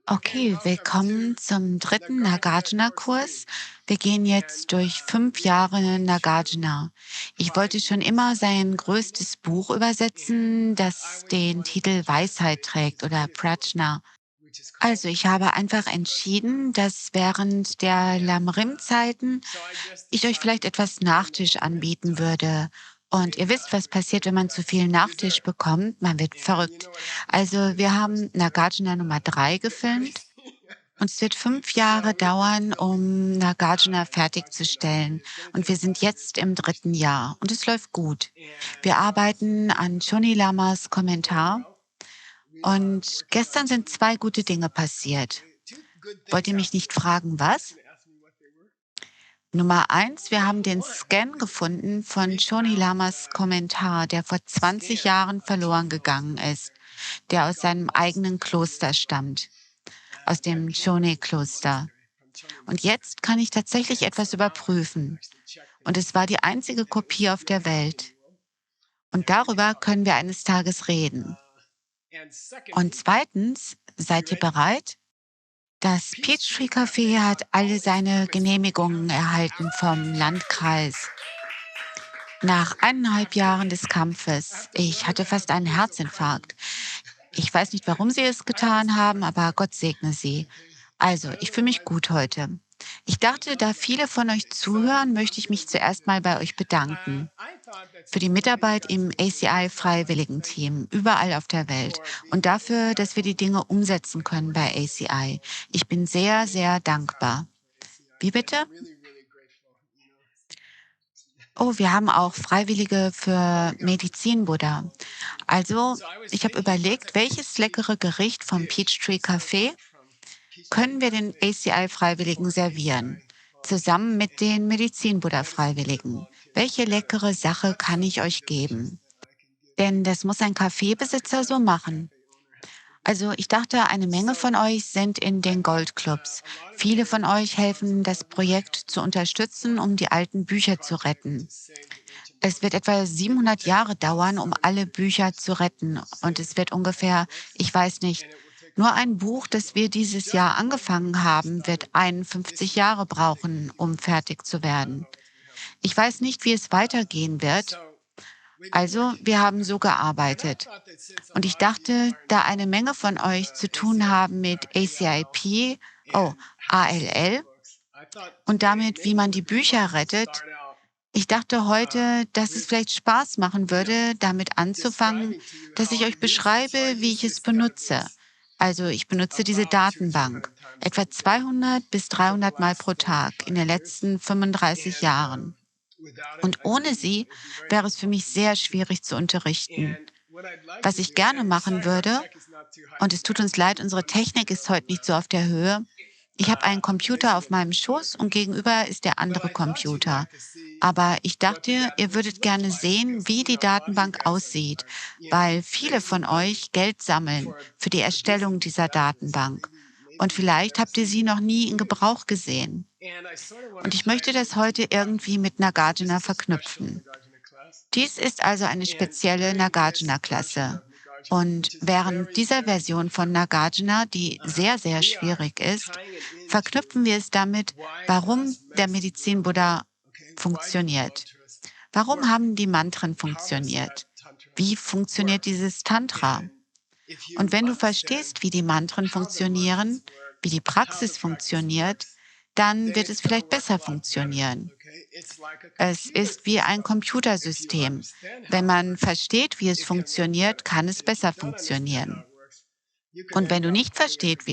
Okay, willkommen zum dritten Nagarjuna-Kurs. Wir gehen jetzt durch 5 Jahre Nagarjuna. Ich wollte schon immer sein größtes Buch übersetzen, das den Titel Weisheit trägt oder Prajna. Also ich habe einfach entschieden, dass während der Lamrim-Zeiten ich euch vielleicht etwas Nachtisch anbieten würde. Und ihr wisst, was passiert, wenn man zu viel Nachtisch bekommt. Man wird verrückt. Also wir haben Nagarjuna Nummer 3 gefilmt und es wird 5 Jahre dauern, um Nagarjuna fertigzustellen. Und wir sind jetzt im dritten Jahr und es läuft gut. Wir arbeiten an Shoni Lamas Kommentar und gestern sind zwei gute Dinge passiert. Wollt ihr mich nicht fragen, was? Nummer eins, wir haben den Scan gefunden von Shoni Lamas Kommentar, der vor 20 Jahren verloren gegangen ist, der aus seinem eigenen Kloster stammt, aus dem Shone-Kloster. Und jetzt kann ich tatsächlich etwas überprüfen. Und es war die einzige Kopie auf der Welt. Und darüber können wir eines Tages reden. Und zweitens, seid ihr bereit? Das Peachtree Café hat alle seine Genehmigungen erhalten vom Landkreis. Nach 1,5 Jahren des Kampfes, ich hatte fast einen Herzinfarkt. Ich weiß nicht, warum sie es getan haben, aber Gott segne sie. Also, ich fühle mich gut heute. Ich dachte, da viele von euch zuhören, möchte ich mich zuerst mal bei euch bedanken für die Mitarbeit im ACI-Freiwilligenteam überall auf der Welt und dafür, dass wir die Dinge umsetzen können bei ACI. Ich bin sehr, sehr dankbar. Wie bitte? Oh, wir haben auch Freiwillige für Medizin-Buddha. Also, ich habe überlegt, welches leckere Gericht vom Peachtree Café können wir den ACI-Freiwilligen servieren, zusammen mit den Medizin-Buddha-Freiwilligen. Welche leckere Sache kann ich euch geben? Denn das muss ein Kaffeebesitzer so machen. Also ich dachte, eine Menge von euch sind in den Goldclubs. Viele von euch helfen, das Projekt zu unterstützen, um die alten Bücher zu retten. Es wird etwa 700 Jahre dauern, um alle Bücher zu retten. Und es wird ungefähr, ich weiß nicht, nur ein Buch, das wir dieses Jahr angefangen haben, wird 51 Jahre brauchen, um fertig zu werden. Ich weiß nicht, wie es weitergehen wird. Also, wir haben so gearbeitet. Und ich dachte, da eine Menge von euch zu tun haben mit ACIP, oh, ALL und damit, wie man die Bücher rettet, ich dachte heute, dass es vielleicht Spaß machen würde, damit anzufangen, dass ich euch beschreibe, wie ich es benutze. Also ich benutze diese Datenbank etwa 200 bis 300 Mal pro Tag in den letzten 35 Jahren. Und ohne sie wäre es für mich sehr schwierig zu unterrichten. Was ich gerne machen würde, und es tut uns leid, unsere Technik ist heute nicht so auf der Höhe. Ich habe einen Computer auf meinem Schoß und gegenüber ist der andere Computer. Aber ich dachte, ihr würdet gerne sehen, wie die Datenbank aussieht, weil viele von euch Geld sammeln für die Erstellung dieser Datenbank. Und vielleicht habt ihr sie noch nie in Gebrauch gesehen. Und ich möchte das heute irgendwie mit Nagarjuna verknüpfen. Dies ist also eine spezielle Nagarjuna-Klasse. Und während dieser Version von Nagarjuna, die sehr, sehr schwierig ist, verknüpfen wir es damit, warum der Medizin-Buddha funktioniert. Warum haben die Mantren funktioniert? Wie funktioniert dieses Tantra? Und wenn du verstehst, wie die Mantren funktionieren, wie die Praxis funktioniert, dann wird es vielleicht besser funktionieren. Es ist wie ein Computersystem. Wenn man versteht, wie es funktioniert, kann es besser funktionieren. Und wenn du nicht verstehst,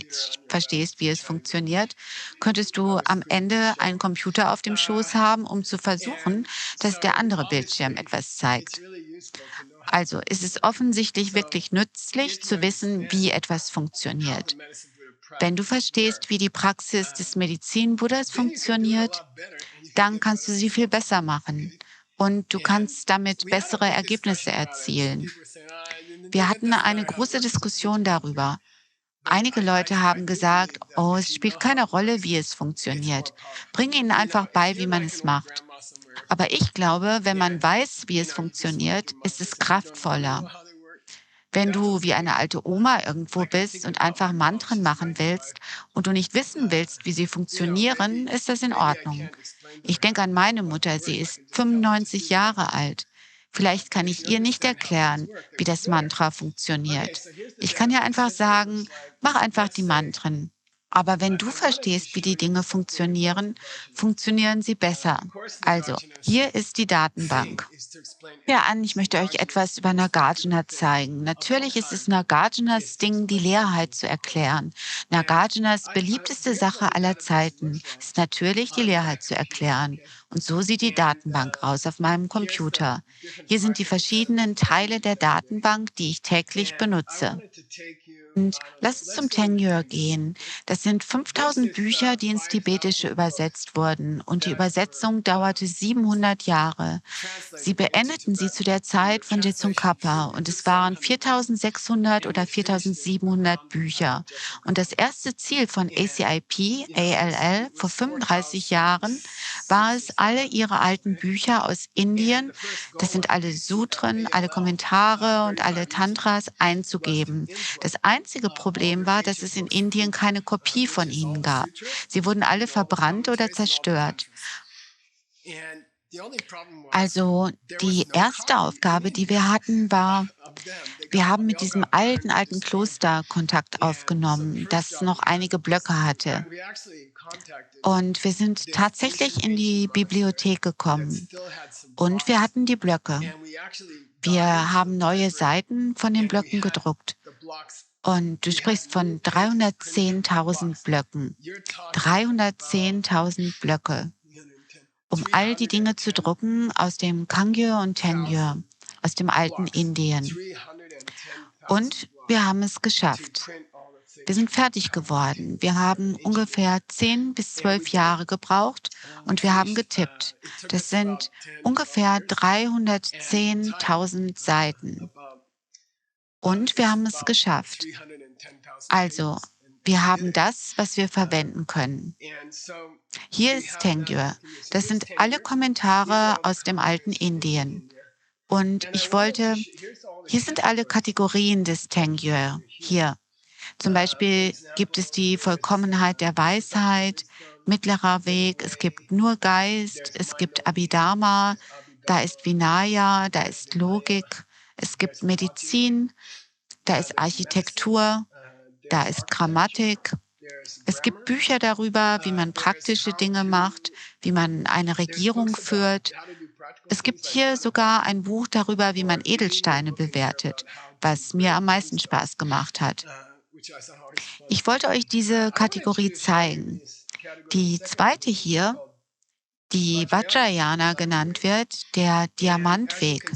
wie es funktioniert, könntest du am Ende einen Computer auf dem Schoß haben, um zu versuchen, dass der andere Bildschirm etwas zeigt. Also ist es offensichtlich wirklich nützlich zu wissen, wie etwas funktioniert. Wenn du verstehst, wie die Praxis des Medizin-Buddhas funktioniert, dann kannst du sie viel besser machen und du kannst damit bessere Ergebnisse erzielen. Wir hatten eine große Diskussion darüber. Einige Leute haben gesagt, oh, es spielt keine Rolle, wie es funktioniert. Bring ihnen einfach bei, wie man es macht. Aber ich glaube, wenn man weiß, wie es funktioniert, ist es kraftvoller. Wenn du wie eine alte Oma irgendwo bist und einfach Mantren machen willst und du nicht wissen willst, wie sie funktionieren, ist das in Ordnung. Ich denke an meine Mutter, sie ist 95 Jahre alt. Vielleicht kann ich ihr nicht erklären, wie das Mantra funktioniert. Ich kann ihr einfach sagen, mach einfach die Mantren. Aber wenn du verstehst, wie die Dinge funktionieren, funktionieren sie besser. Also, hier ist die Datenbank. Ja, an, ich möchte euch etwas über Nagarjuna zeigen. Natürlich ist es Nagarjunas Ding, die Leerheit zu erklären. Nagarjunas beliebteste Sache aller Zeiten ist natürlich, die Leerheit zu erklären. Und so sieht die Datenbank aus auf meinem Computer. Hier sind die verschiedenen Teile der Datenbank, die ich täglich benutze. Und lass uns zum Tengyur gehen. Das sind 5000 Bücher, die ins Tibetische übersetzt wurden. Und die Übersetzung dauerte 700 Jahre. Sie beendeten sie zu der Zeit von Jetsun Kappa und es waren 4600 oder 4700 Bücher. Und das erste Ziel von ACIP, ALL, vor 35 Jahren war es, alle ihre alten Bücher aus Indien, das sind alle Sutren, alle Kommentare und alle Tantras, einzugeben. Das einzige Problem war, dass es in Indien keine Kopie von ihnen gab. Sie wurden alle verbrannt oder zerstört. Also die erste Aufgabe, die wir hatten, war, wir haben mit diesem alten Kloster Kontakt aufgenommen, das noch einige Blöcke hatte. Und wir sind tatsächlich in die Bibliothek gekommen und wir hatten die Blöcke. Wir haben neue Seiten von den Blöcken gedruckt. Und du sprichst von 310.000 Blöcken. 310.000 Blöcke, um all die Dinge zu drucken aus dem Kangyur und Tengyur, aus dem alten Indien. Und wir haben es geschafft. Wir sind fertig geworden. Wir haben ungefähr 10 bis 12 Jahre gebraucht und wir haben getippt. Das sind ungefähr 310.000 Seiten. Und wir haben es geschafft. Also, wir haben das, was wir verwenden können. Hier ist Tengyur. Das sind alle Kommentare aus dem alten Indien. Und ich wollte, hier sind alle Kategorien des Tengyur. Hier. Zum Beispiel gibt es die Vollkommenheit der Weisheit, mittlerer Weg, es gibt nur Geist, es gibt Abhidharma, da ist Vinaya, da ist Logik, es gibt Medizin, da ist Architektur, da ist Grammatik. Es gibt Bücher darüber, wie man praktische Dinge macht, wie man eine Regierung führt. Es gibt hier sogar ein Buch darüber, wie man Edelsteine bewertet, was mir am meisten Spaß gemacht hat. Ich wollte euch diese Kategorie zeigen. Die zweite hier, die Vajrayana genannt wird, der Diamantweg.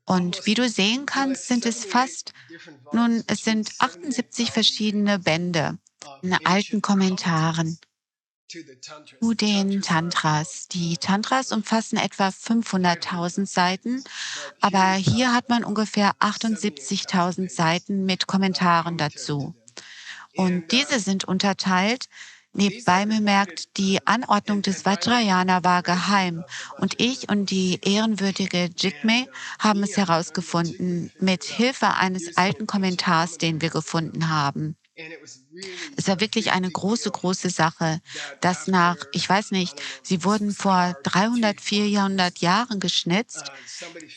Und wie du sehen kannst, sind es es sind 78 verschiedene Bände in alten Kommentaren zu den Tantras. Die Tantras umfassen etwa 500.000 Seiten, aber hier hat man ungefähr 78.000 Seiten mit Kommentaren dazu. Und diese sind unterteilt. Nebenbei bemerkt, die Anordnung des Vajrayana war geheim und ich und die ehrenwürdige Jigme haben es herausgefunden mit Hilfe eines alten Kommentars, den wir gefunden haben. Es war wirklich eine große Sache, dass nach, ich weiß nicht, sie wurden vor 300, 400 Jahren geschnitzt,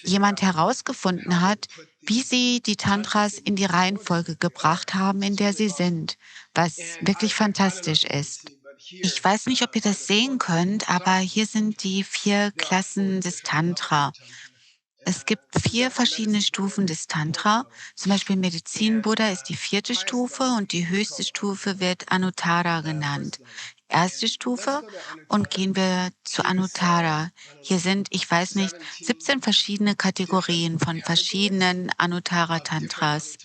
jemand herausgefunden hat, wie sie die Tantras in die Reihenfolge gebracht haben, in der sie sind, was wirklich fantastisch ist. Ich weiß nicht, ob ihr das sehen könnt, aber hier sind die 4 Klassen des Tantra. Es gibt 4 verschiedene Stufen des Tantra. Zum Beispiel Medizin-Buddha ist die 4. Stufe und die höchste Stufe wird Anuttara genannt. Erste Stufe und gehen wir zu Anuttara. Hier sind, ich weiß nicht, 17 verschiedene Kategorien von verschiedenen Anuttara-Tantras.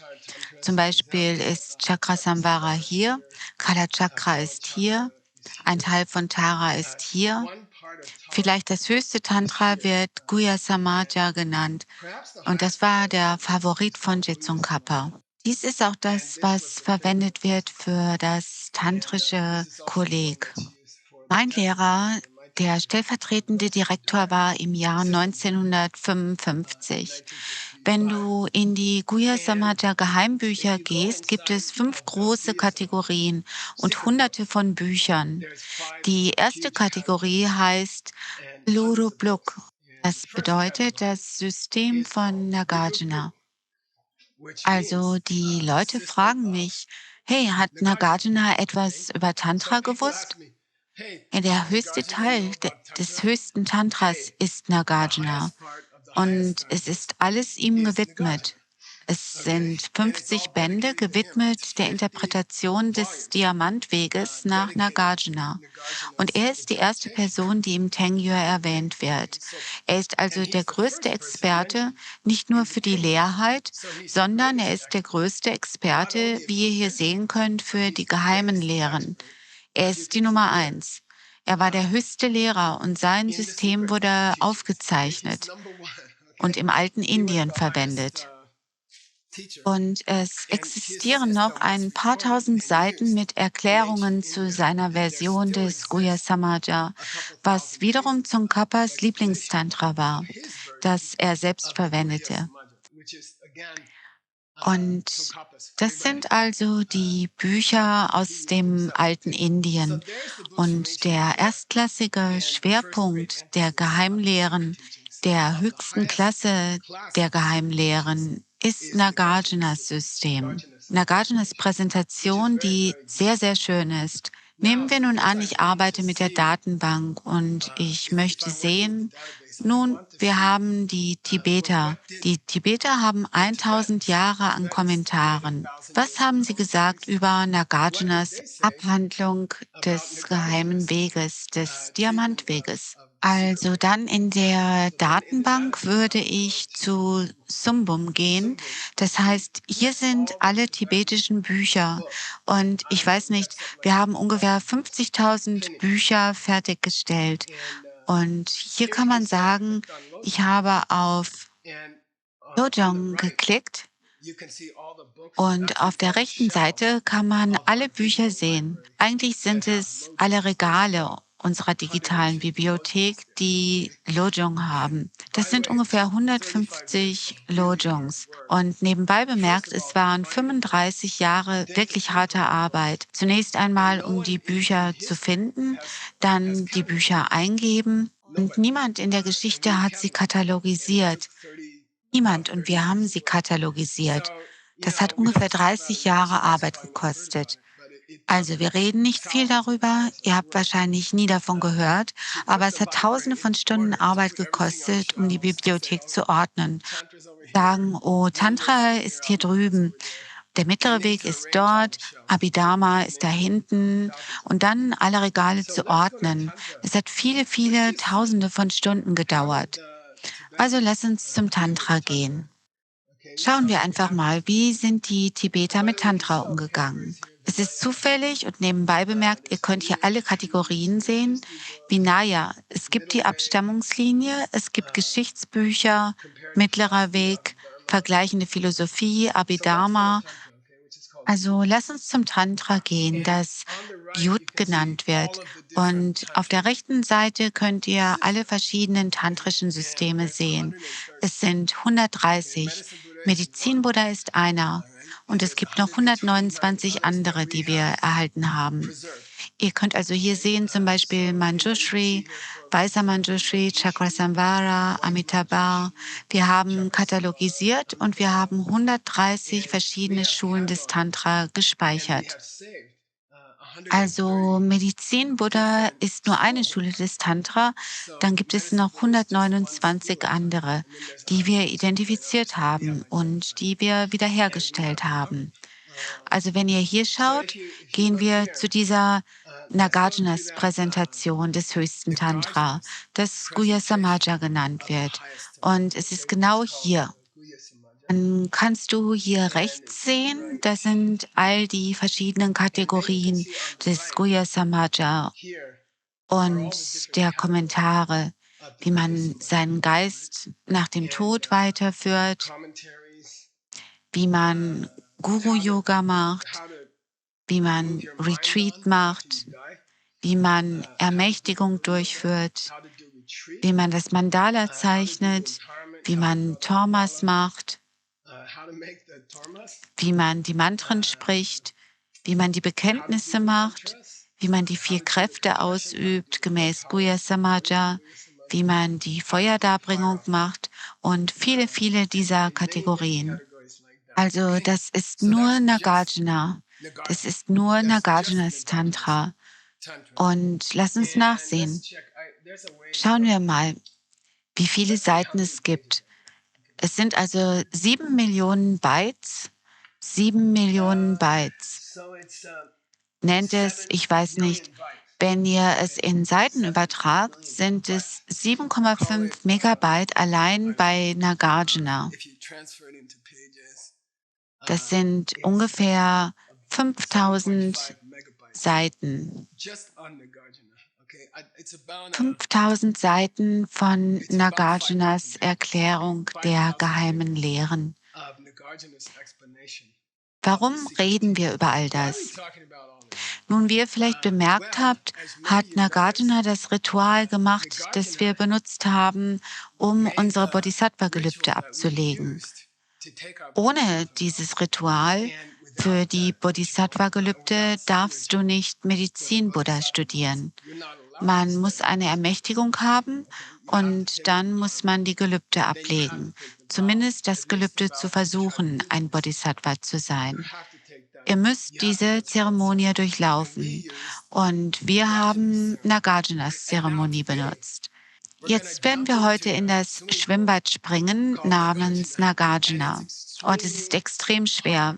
Zum Beispiel ist Chakra Samvara hier, Kala Chakra ist hier, ein Teil von Tara ist hier. Vielleicht das höchste Tantra wird Guhya Samaja genannt und das war der Favorit von Jetsun Kappa. Dies ist auch das, was verwendet wird für das tantrische Kolleg. Mein Lehrer, der stellvertretende Direktor war im Jahr 1955. Wenn du in die Guya Samaja Geheimbücher gehst, gibt es 5 große Kategorien und Hunderte von Büchern. Die erste Kategorie heißt Luru Bluk. Das bedeutet das System von Nagarjuna. Also die Leute fragen mich, hey, hat Nagarjuna etwas über Tantra gewusst? Ja, der höchste Teil des höchsten Tantras ist Nagarjuna und es ist alles ihm gewidmet. Es sind 50 Bände gewidmet der Interpretation des Diamantweges nach Nagarjuna. Und er ist die erste Person, die im Tengyur erwähnt wird. Er ist also der größte Experte, nicht nur für die Leerheit, sondern er ist der größte Experte, wie ihr hier sehen könnt, für die geheimen Lehren. Er ist die Nummer eins. Er war der höchste Lehrer und sein System wurde aufgezeichnet und im alten Indien verwendet. Und es existieren noch ein paar tausend Seiten mit Erklärungen zu seiner Version des Guhya Samaja, was wiederum Tsongkhapas Lieblingstantra war, das er selbst verwendete. Und das sind also die Bücher aus dem alten Indien. Und der erstklassige Schwerpunkt der Geheimlehren, der höchsten Klasse der Geheimlehren, ist Nagarjunas System. Nagarjunas Präsentation, die sehr, sehr schön ist. Nehmen wir nun an, ich arbeite mit der Datenbank und ich möchte sehen, nun, wir haben die Tibeter. Die Tibeter haben 1000 Jahre an Kommentaren. Was haben sie gesagt über Nagarjunas Abhandlung des geheimen Weges, des Diamantweges? Also dann in der Datenbank würde ich zu Sumbum gehen. Das heißt, hier sind alle tibetischen Bücher. Und ich weiß nicht, wir haben ungefähr 50.000 Bücher fertiggestellt. Und hier kann man sagen, ich habe auf Lojong geklickt und auf der rechten Seite kann man alle Bücher sehen. Eigentlich sind es alle Regale unserer digitalen Bibliothek, die Lojong haben. Das sind ungefähr 150 Lojongs. Und nebenbei bemerkt, es waren 35 Jahre wirklich harter Arbeit. Zunächst einmal, um die Bücher zu finden, dann die Bücher eingeben. Und niemand in der Geschichte hat sie katalogisiert. Niemand, und wir haben sie katalogisiert. Das hat ungefähr 30 Jahre Arbeit gekostet. Also wir reden nicht viel darüber, ihr habt wahrscheinlich nie davon gehört, aber es hat Tausende von Stunden Arbeit gekostet, um die Bibliothek zu ordnen. Sagen, oh, Tantra ist hier drüben, der mittlere Weg ist dort, Abhidharma ist da hinten und dann alle Regale zu ordnen. Es hat viele, viele Tausende von Stunden gedauert. Also lass uns zum Tantra gehen. Schauen wir einfach mal, wie sind die Tibeter mit Tantra umgegangen. Es ist zufällig und nebenbei bemerkt, ihr könnt hier alle Kategorien sehen. Vinaya, es gibt die Abstammungslinie, es gibt Geschichtsbücher, mittlerer Weg, vergleichende Philosophie, Abhidharma. Also lass uns zum Tantra gehen, das Jud genannt wird. Und auf der rechten Seite könnt ihr alle verschiedenen tantrischen Systeme sehen. Es sind 130. Medizin-Buddha ist einer. Und es gibt noch 129 andere, die wir erhalten haben. Ihr könnt also hier sehen zum Beispiel Manjushri, Weißer Manjushri, Chakrasamvara, Amitabha. Wir haben katalogisiert und wir haben 130 verschiedene Schulen des Tantra gespeichert. Also Medizin Buddha ist nur eine Schule des Tantra, dann gibt es noch 129 andere, die wir identifiziert haben und die wir wiederhergestellt haben. Also wenn ihr hier schaut, gehen wir zu dieser Nagarjunas Präsentation des höchsten Tantra, das Guhya Samaja genannt wird. Und es ist genau hier. Dann kannst du hier rechts sehen, das sind all die verschiedenen Kategorien des Guhya Samaja und der Kommentare, wie man seinen Geist nach dem Tod weiterführt, wie man Guru-Yoga macht, wie man Retreat macht, wie man Ermächtigung durchführt, wie man das Mandala zeichnet, wie man Tormas macht, wie man die Mantren spricht, wie man die Bekenntnisse macht, wie man die 4 Kräfte ausübt, gemäß Guhya Samaja, wie man die Feuerdarbringung macht und viele, viele dieser Kategorien. Also das ist nur Nagarjuna. Das ist nur Nagarjunas Tantra. Und lass uns nachsehen. Schauen wir mal, wie viele Seiten es gibt. Es sind also 7 Millionen Bytes. 7 Millionen Bytes. Nennt es, ich weiß nicht, wenn ihr es in Seiten übertragt, sind es 7,5 Megabyte allein bei Nagarjuna. Das sind ungefähr 5000 Seiten. 5000 Seiten von Nagarjunas Erklärung der geheimen Lehren. Warum reden wir über all das? Nun, wie ihr vielleicht bemerkt habt, hat Nagarjuna das Ritual gemacht, das wir benutzt haben, um unsere Bodhisattva-Gelübde abzulegen. Ohne dieses Ritual für die Bodhisattva-Gelübde darfst du nicht Medizin-Buddha studieren. Man muss eine Ermächtigung haben und dann muss man die Gelübde ablegen. Zumindest das Gelübde zu versuchen, ein Bodhisattva zu sein. Ihr müsst diese Zeremonie durchlaufen und wir haben Nagarjunas Zeremonie benutzt. Jetzt werden wir heute in das Schwimmbad springen namens Nagarjuna. Und es ist extrem schwer.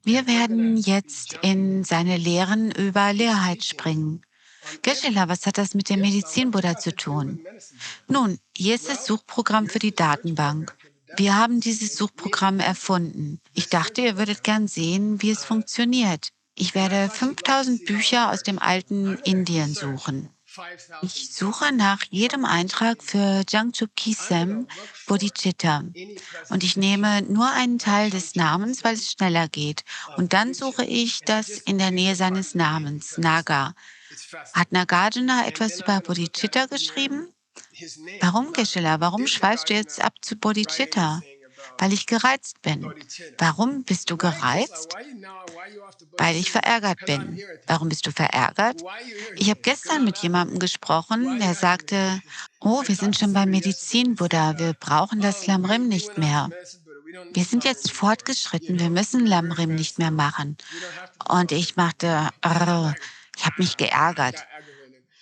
Wir werden jetzt in seine Lehren über Leerheit springen. Geshe-la, was hat das mit dem Medizin-Buddha zu tun? Nun, hier ist das Suchprogramm für die Datenbank. Wir haben dieses Suchprogramm erfunden. Ich dachte, ihr würdet gern sehen, wie es funktioniert. Ich werde 5000 Bücher aus dem alten Indien suchen. Ich suche nach jedem Eintrag für Jangchup Kisem Bodhicitta und ich nehme nur einen Teil des Namens, weil es schneller geht. Und dann suche ich das in der Nähe seines Namens, Naga. Hat Nagarjuna etwas über Bodhicitta geschrieben? Warum, Geshe-la? Warum schweifst du jetzt ab zu Bodhicitta? Weil ich gereizt bin. Warum bist du gereizt? Weil ich verärgert bin. Warum bist du verärgert? Ich habe gestern mit jemandem gesprochen, der sagte, oh, wir sind schon beim Medizin-Buddha, wir brauchen das Lamrim nicht mehr. Wir sind jetzt fortgeschritten, wir müssen Lamrim nicht mehr machen. Und ich machte, ich habe mich geärgert.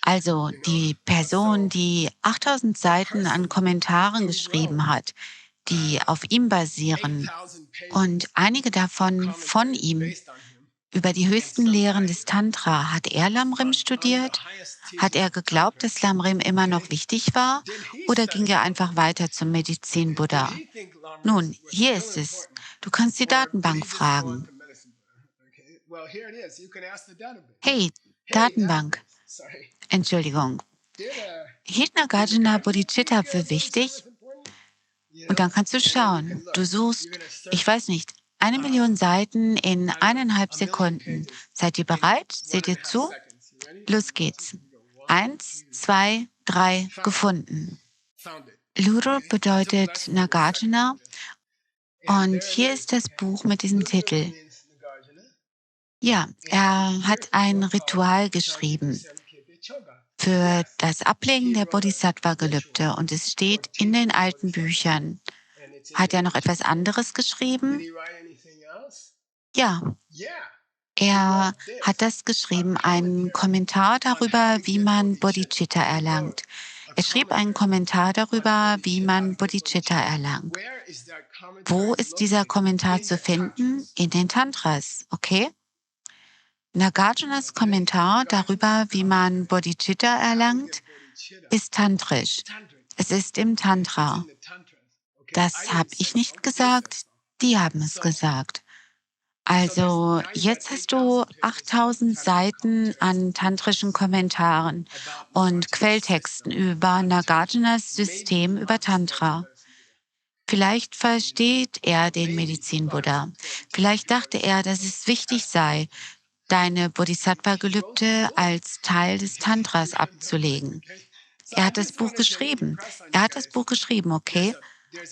Also die Person, die 8000 Seiten an Kommentaren geschrieben hat, die auf ihm basieren und einige davon von ihm über die höchsten Lehren des Tantra. Hat er Lamrim studiert? Hat er geglaubt, dass Lamrim immer noch wichtig war? Oder ging er einfach weiter zum Medizin-Buddha? Nun, hier ist es. Du kannst die Datenbank fragen. Hey, Datenbank. Entschuldigung. Hielt Nagarjuna Bodhicitta für wichtig? Und dann kannst du schauen. Du suchst, ich weiß nicht, 1 Million Seiten in 1,5 Sekunden. Seid ihr bereit? Seht ihr zu? Los geht's. 1, 2, 3, gefunden. Luru bedeutet Nagarjuna und hier ist das Buch mit diesem Titel. Ja, er hat ein Ritual geschrieben für das Ablegen der Bodhisattva-Gelübde und es steht in den alten Büchern. Hat er noch etwas anderes geschrieben? Ja, er hat das geschrieben, einen Kommentar darüber, wie man Bodhicitta erlangt. Er schrieb einen Kommentar darüber, wie man Bodhicitta erlangt. Wo ist dieser Kommentar zu finden? In den Tantras, okay? Nagarjunas Kommentar darüber, wie man Bodhicitta erlangt, ist tantrisch. Es ist im Tantra. Das habe ich nicht gesagt, die haben es gesagt. Also, jetzt hast du 8000 Seiten an tantrischen Kommentaren und Quelltexten über Nagarjunas System über Tantra. Vielleicht versteht er den Medizin-Buddha. Vielleicht dachte er, dass es wichtig sei, deine Bodhisattva-Gelübde als Teil des Tantras abzulegen. Er hat das Buch geschrieben. Er hat das Buch geschrieben, okay?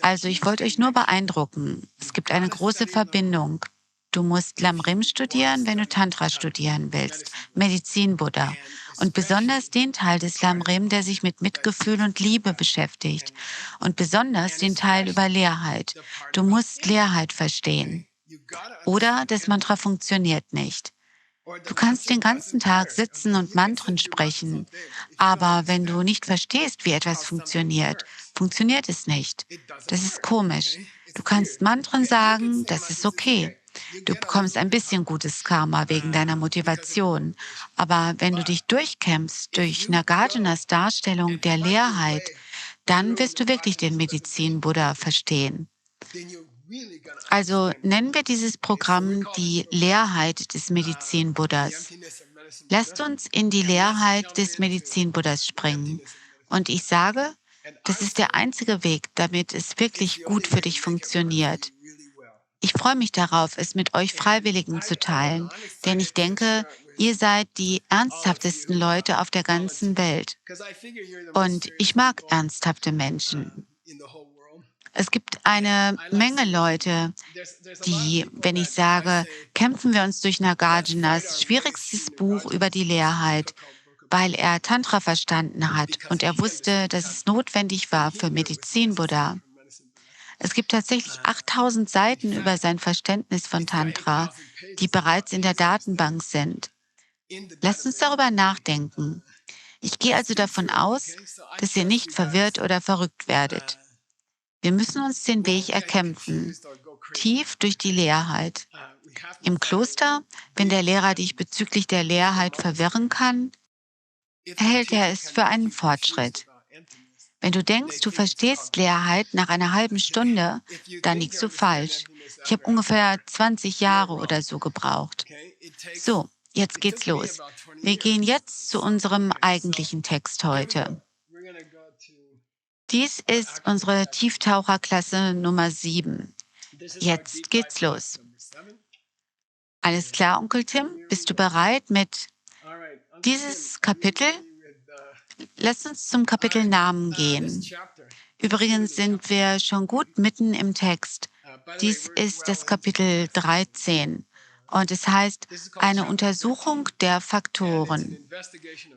Also ich wollte euch nur beeindrucken. Es gibt eine große Verbindung. Du musst Lamrim studieren, wenn du Tantra studieren willst. Medizin Buddha. Und besonders den Teil des Lamrim, der sich mit Mitgefühl und Liebe beschäftigt. Und besonders den Teil über Leerheit. Du musst Leerheit verstehen. Oder das Mantra funktioniert nicht. Du kannst den ganzen Tag sitzen und Mantren sprechen, aber wenn du nicht verstehst, wie etwas funktioniert, funktioniert es nicht. Das ist komisch. Du kannst Mantren sagen, das ist okay. Du bekommst ein bisschen gutes Karma wegen deiner Motivation. Aber wenn du dich durchkämpfst durch Nagarjunas Darstellung der Leerheit, dann wirst du wirklich den Medizin-Buddha verstehen. Also nennen wir dieses Programm die Leerheit des Medizin-Buddhas. Lasst uns in die Leerheit des Medizin-Buddhas springen. Und ich sage, das ist der einzige Weg, damit es wirklich gut für dich funktioniert. Ich freue mich darauf, es mit euch Freiwilligen zu teilen, denn ich denke, ihr seid die ernsthaftesten Leute auf der ganzen Welt. Und ich mag ernsthafte Menschen. Es gibt eine Menge Leute, die, wenn ich sage, kämpfen wir uns durch Nagarjunas schwierigstes Buch über die Leerheit, weil er Tantra verstanden hat und er wusste, dass es notwendig war für Medizin Buddha. Es gibt tatsächlich 8000 Seiten über sein Verständnis von Tantra, die bereits in der Datenbank sind. Lasst uns darüber nachdenken. Ich gehe also davon aus, dass ihr nicht verwirrt oder verrückt werdet. Wir müssen uns den Weg erkämpfen, tief durch die Leerheit. Im Kloster, wenn der Lehrer dich bezüglich der Leerheit verwirren kann, erhält er es für einen Fortschritt. Wenn du denkst, du verstehst Leerheit nach einer halben Stunde, dann liegst du falsch. Ich habe ungefähr 20 Jahre oder so gebraucht. So, jetzt geht's los. Wir gehen jetzt zu unserem eigentlichen Text heute. Dies ist unsere Tieftaucherklasse Nummer 7. Jetzt geht's los. Alles klar, Onkel Tim? Bist du bereit mit dieses Kapitel? Lass uns zum Kapitelnamen gehen. Übrigens sind wir schon gut mitten im Text. Dies ist das Kapitel 13 und es heißt eine Untersuchung der Faktoren.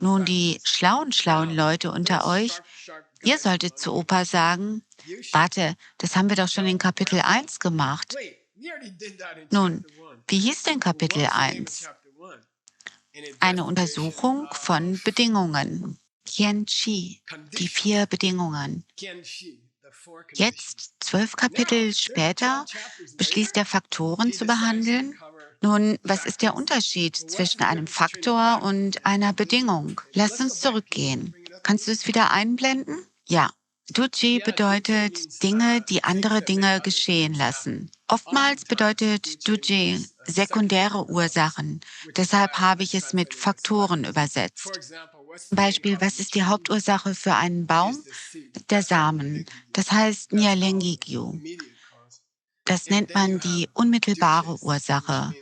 Nun, die schlauen Leute unter euch, ihr solltet zu Opa sagen, warte, das haben wir doch schon in Kapitel 1 gemacht. Nun, wie hieß denn Kapitel 1? Eine Untersuchung von Bedingungen. Qian-Chi, die 4 Bedingungen. Jetzt, 12 Kapitel später, beschließt er Faktoren zu behandeln. Nun, was ist der Unterschied zwischen einem Faktor und einer Bedingung? Lass uns zurückgehen. Kannst du es wieder einblenden? Ja. Duji bedeutet Dinge, die andere Dinge geschehen lassen. Oftmals bedeutet Duji sekundäre Ursachen. Deshalb habe ich es mit Faktoren übersetzt. Beispiel, was ist die Hauptursache für einen Baum? Der Samen. Das heißt Nyalengigyu. Das nennt man die unmittelbare Ursache.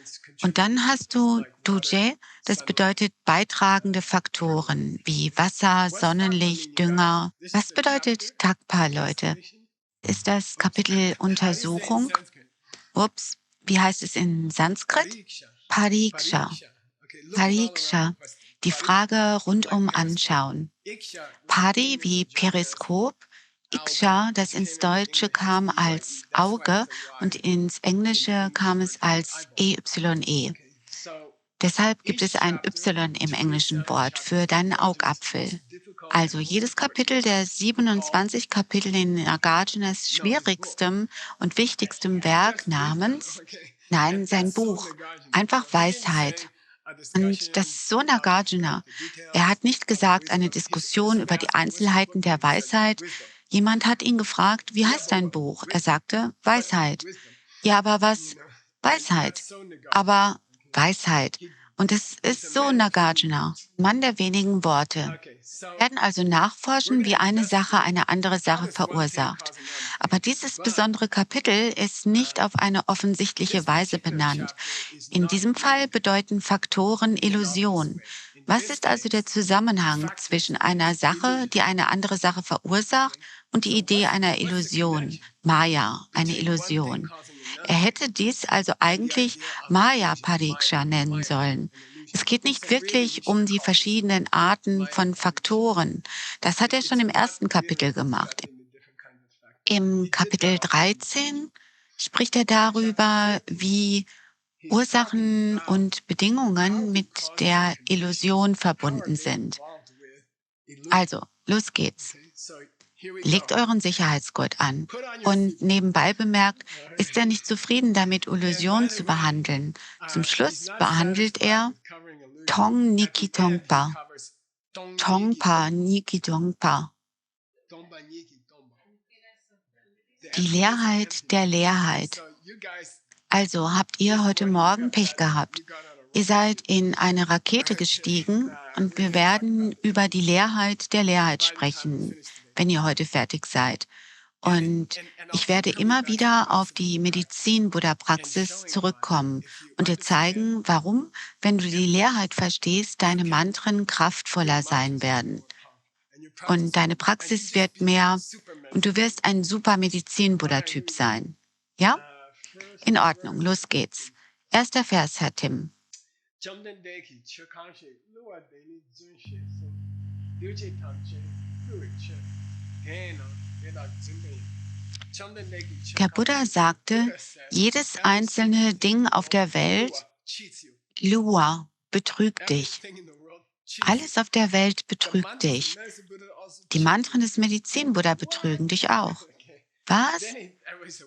Und dann hast du Duje, das bedeutet beitragende Faktoren wie Wasser, Sonnenlicht, Dünger. Was bedeutet Takpa, Leute? Ist das Kapitel Untersuchung? Ups, wie heißt es in Sanskrit? Pariksha. Pariksha. Die Frage rundum anschauen. Pari wie Periskop, Iksha, das ins Deutsche kam als Auge und ins Englische kam es als EYE. Deshalb gibt es ein Y im englischen Wort für deinen Augapfel. Also jedes Kapitel der 27 Kapitel in Nagarjunas schwierigstem und wichtigstem Werk namens, nein, sein Buch, einfach Weisheit. Und das ist so Nagarjuna. Er hat nicht gesagt, eine Diskussion über die Einzelheiten der Weisheit. Jemand hat ihn gefragt, wie heißt dein Buch? Er sagte, Weisheit. Ja, aber was? Weisheit. Aber Weisheit. Und es ist so Nagarjuna, Mann der wenigen Worte. Wir werden also nachforschen, wie eine Sache eine andere Sache verursacht. Aber dieses besondere Kapitel ist nicht auf eine offensichtliche Weise benannt. In diesem Fall bedeuten Faktoren Illusion. Was ist also der Zusammenhang zwischen einer Sache, die eine andere Sache verursacht, und die Idee einer Illusion, Maya, eine Illusion? Er hätte dies also eigentlich Maya Pariksha nennen sollen. Es geht nicht wirklich um die verschiedenen Arten von Faktoren. Das hat er schon im ersten Kapitel gemacht. Im Kapitel 13 spricht er darüber, wie Ursachen und Bedingungen mit der Illusion verbunden sind. Also, los geht's. Legt euren Sicherheitsgurt an. Und nebenbei bemerkt, ist er nicht zufrieden damit, Illusionen zu behandeln. Zum Schluss behandelt er Tong Niki Tongpa. Tongpa Niki Tongpa. Die Leerheit der Leerheit. Also habt ihr heute Morgen Pech gehabt. Ihr seid in eine Rakete gestiegen und wir werden über die Leerheit der Leerheit sprechen, wenn ihr heute fertig seid. Und ich werde immer wieder auf die Medizin-Buddha-Praxis zurückkommen und dir zeigen, warum, wenn du die Leerheit verstehst, deine Mantren kraftvoller sein werden. Und deine Praxis wird mehr und du wirst ein super Medizin-Buddha-Typ sein. Ja? In Ordnung, los geht's. Erster Vers, Herr Tim. Der Buddha sagte, jedes einzelne Ding auf der Welt, Lua, betrügt dich. Alles auf der Welt betrügt dich. Die Mantren des Medizin-Buddha betrügen dich auch. Was?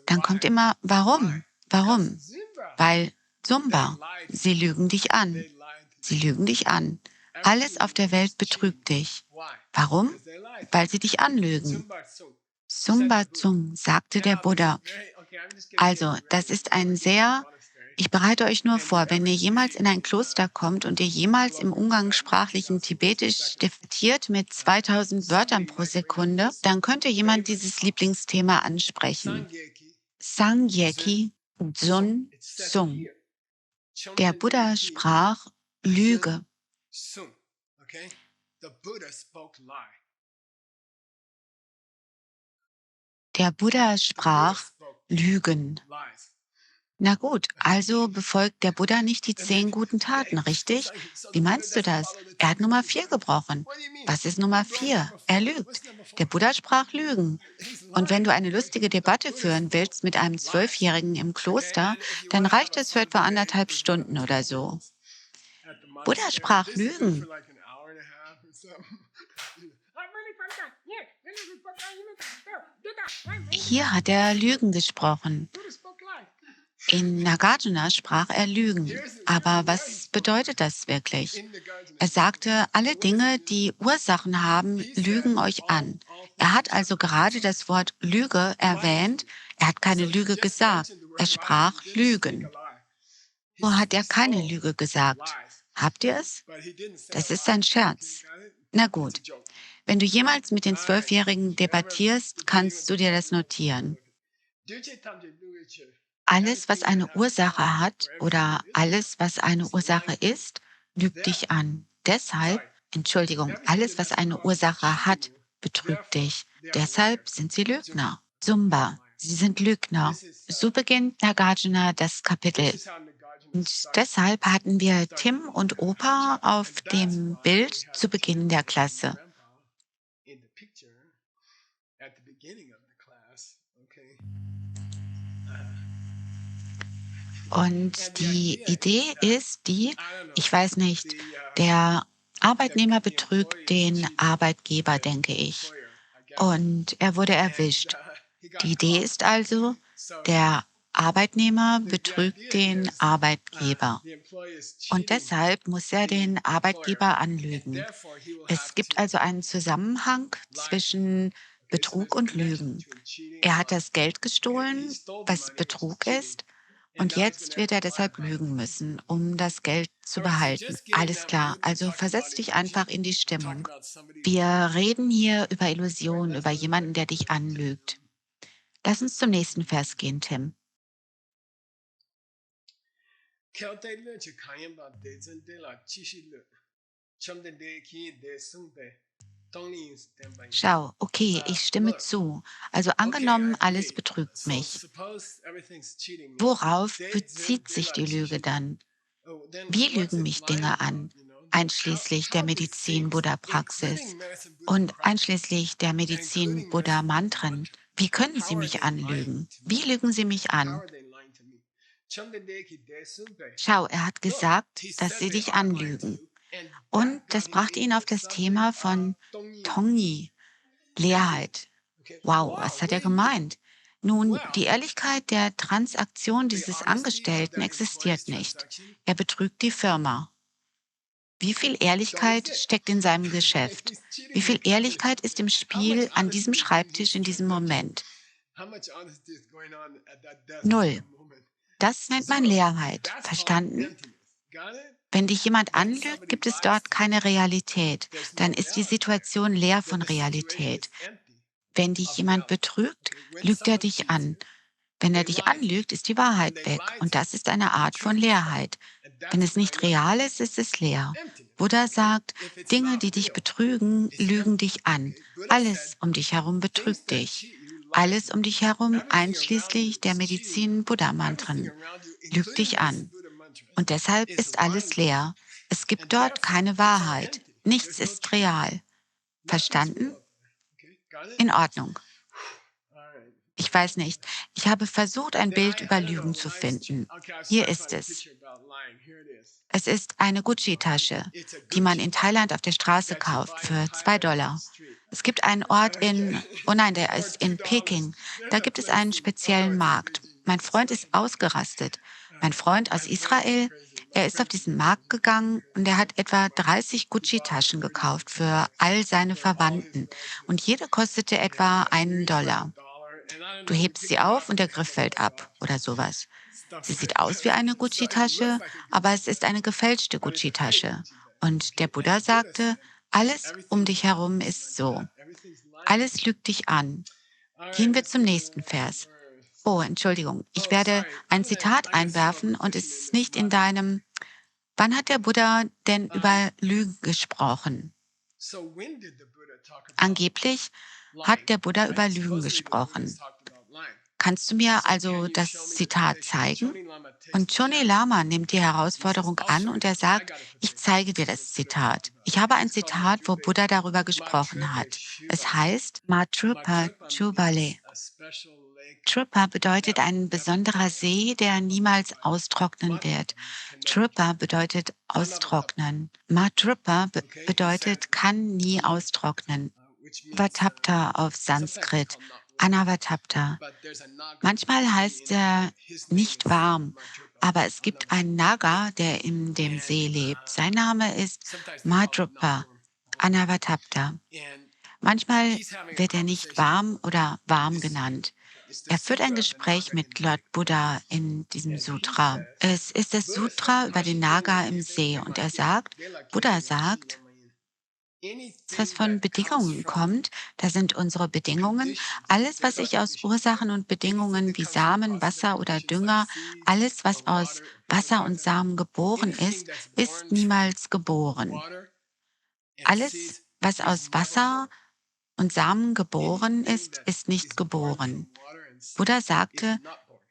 Dann kommt immer, warum? Warum? Weil Sumba, sie lügen dich an. Sie lügen dich an. Alles auf der Welt betrügt dich. Warum? Weil sie dich anlügen. Sumba Tsum, sagte der Buddha. Also, das ist ein sehr, ich bereite euch nur vor, wenn ihr jemals in ein Kloster kommt und ihr jemals im umgangssprachlichen Tibetisch debattiert mit 2000 Wörtern pro Sekunde, dann könnte jemand dieses Lieblingsthema ansprechen. Sangyeki Dzun Sung. Der Buddha sprach Lüge. Der Buddha sprach Lügen. Na gut, also befolgt der Buddha nicht die 10 guten Taten, richtig? Wie meinst du das? Er hat Nummer 4 gebrochen. Was ist Nummer 4? Er lügt. Der Buddha sprach Lügen. Und wenn du eine lustige Debatte führen willst mit einem 12-Jährigen im Kloster, dann reicht es für etwa 1,5 Stunden oder so. Buddha sprach Lügen. Hier hat er Lügen gesprochen. In Nagarjuna sprach er Lügen. Aber was bedeutet das wirklich? Er sagte, alle Dinge, die Ursachen haben, lügen euch an. Er hat also gerade das Wort Lüge erwähnt. Er hat keine Lüge gesagt. Er sprach Lügen. Wo hat er keine Lüge gesagt? Habt ihr es? Das ist ein Scherz. Na gut, wenn du jemals mit den 12-Jährigen debattierst, kannst du dir das notieren. Alles, was eine Ursache hat oder alles, was eine Ursache ist, lügt dich an. Deshalb, Entschuldigung, alles, was eine Ursache hat, betrügt dich. Deshalb sind sie Lügner. Zumba, sie sind Lügner. So beginnt Nagarjuna das Kapitel. Und deshalb hatten wir Tim und Opa auf dem Bild zu Beginn der Klasse. Und die Idee ist die, ich weiß nicht, der Arbeitnehmer betrügt den Arbeitgeber, denke ich. Und er wurde erwischt. Die Idee ist also, der Arbeitnehmer betrügt den Arbeitgeber. Und deshalb muss er den Arbeitgeber anlügen. Es gibt also einen Zusammenhang zwischen Betrug und Lügen. Er hat das Geld gestohlen, was Betrug ist, und jetzt wird er deshalb lügen müssen, um das Geld zu behalten. Alles klar, also versetz dich einfach in die Stimmung. Wir reden hier über Illusionen, über jemanden, der dich anlügt. Lass uns zum nächsten Vers gehen, Tim. Schau, okay, ich stimme zu. Also angenommen, alles betrügt mich. Worauf bezieht sich die Lüge dann? Wie lügen mich Dinge an, einschließlich der Medizin-Buddha-Praxis und einschließlich der Medizin-Buddha-Mantren? Wie können sie mich anlügen? Wie lügen sie mich an? Schau, er hat gesagt, dass sie dich anlügen. Und das brachte ihn auf das Thema von Tongi, Leerheit. Wow, was hat er gemeint? Nun, die Ehrlichkeit der Transaktion dieses Angestellten existiert nicht. Er betrügt die Firma. Wie viel Ehrlichkeit steckt in seinem Geschäft? Wie viel Ehrlichkeit ist im Spiel an diesem Schreibtisch in diesem Moment? Null. Das nennt man Leerheit. Verstanden? Wenn dich jemand anlügt, gibt es dort keine Realität. Dann ist die Situation leer von Realität. Wenn dich jemand betrügt, lügt er dich an. Wenn er dich anlügt, ist die Wahrheit weg. Und das ist eine Art von Leerheit. Wenn es nicht real ist, ist es leer. Buddha sagt, Dinge, die dich betrügen, lügen dich an. Alles um dich herum betrügt dich. Alles um dich herum, einschließlich der Medizin Buddha-Mantren, lügt dich an. Und deshalb ist alles leer. Es gibt dort keine Wahrheit. Nichts ist real. Verstanden? In Ordnung. Ich weiß nicht. Ich habe versucht, ein Bild über Lügen zu finden. Hier ist es. Es ist eine Gucci-Tasche, die man in Thailand auf der Straße kauft für $2. Es gibt einen Ort oh nein, der ist in Peking. Da gibt es einen speziellen Markt. Mein Freund ist ausgerastet. Mein Freund aus Israel, er ist auf diesen Markt gegangen und er hat etwa 30 Gucci-Taschen gekauft für all seine Verwandten. Und jede kostete etwa $1. Du hebst sie auf und der Griff fällt ab oder sowas. Sie sieht aus wie eine Gucci-Tasche, aber es ist eine gefälschte Gucci-Tasche. Und der Buddha sagte, alles um dich herum ist so. Alles lügt dich an. Gehen wir zum nächsten Vers. Oh, Entschuldigung, ich werde ein Zitat einwerfen und es ist nicht in deinem... Wann hat der Buddha denn über Lügen gesprochen? Angeblich hat der Buddha über Lügen gesprochen. Kannst du mir also das Zitat zeigen? Und Choni Lama nimmt die Herausforderung an und er sagt, ich zeige dir das Zitat. Ich habe ein Zitat, wo Buddha darüber gesprochen hat. Es heißt Matrupa Chubale. Trupa bedeutet ein besonderer See, der niemals austrocknen wird. Trupa bedeutet austrocknen. Matrupa bedeutet kann nie austrocknen. Vatapta auf Sanskrit. Anavatapta. Manchmal heißt er nicht warm, aber es gibt einen Naga, der in dem See lebt. Sein Name ist Madrupa Anavatapta. Manchmal wird er nicht warm oder warm genannt. Er führt ein Gespräch mit Lord Buddha in diesem Sutra. Es ist das Sutra über den Naga im See und Buddha sagt, was von Bedingungen kommt, da sind unsere Bedingungen. Alles, was sich aus Ursachen und Bedingungen wie Samen, Wasser oder Dünger, alles, was aus Wasser und Samen geboren ist niemals geboren. Alles, was aus Wasser und Samen geboren ist nicht geboren. Buddha sagte,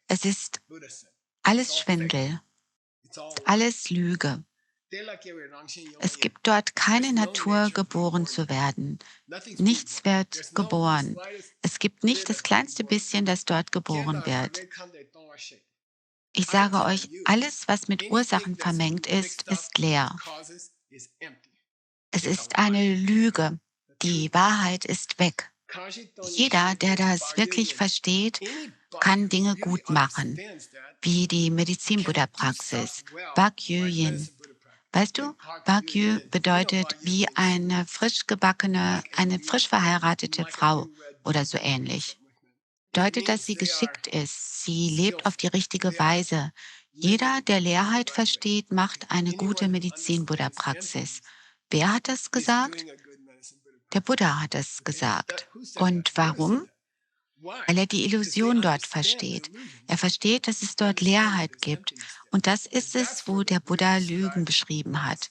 es ist alles Schwindel, alles Lüge. Es gibt dort keine Natur, geboren zu werden. Nichts wird geboren. Es gibt nicht das kleinste bisschen, das dort geboren wird. Ich sage euch, alles, was mit Ursachen vermengt ist leer. Es ist eine Lüge. Die Wahrheit ist weg. Jeder, der das wirklich versteht, kann Dinge gut machen, wie die Medizin-Buddha-Praxis, Wagyu Yin. Weißt du, Wagyu bedeutet wie eine frisch verheiratete Frau oder so ähnlich. Bedeutet, dass sie geschickt ist, sie lebt auf die richtige Weise. Jeder, der Leerheit versteht, macht eine gute Medizin-Buddha-Praxis. Wer hat das gesagt? Der Buddha hat es gesagt. Und warum? Weil er die Illusion dort versteht. Er versteht, dass es dort Leerheit gibt. Und das ist es, wo der Buddha Lügen beschrieben hat.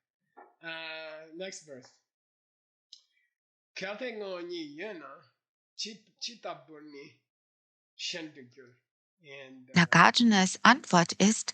Next verse. Kerte ngoni yena chitabuni shendigul. And Nagarjunas Antwort ist,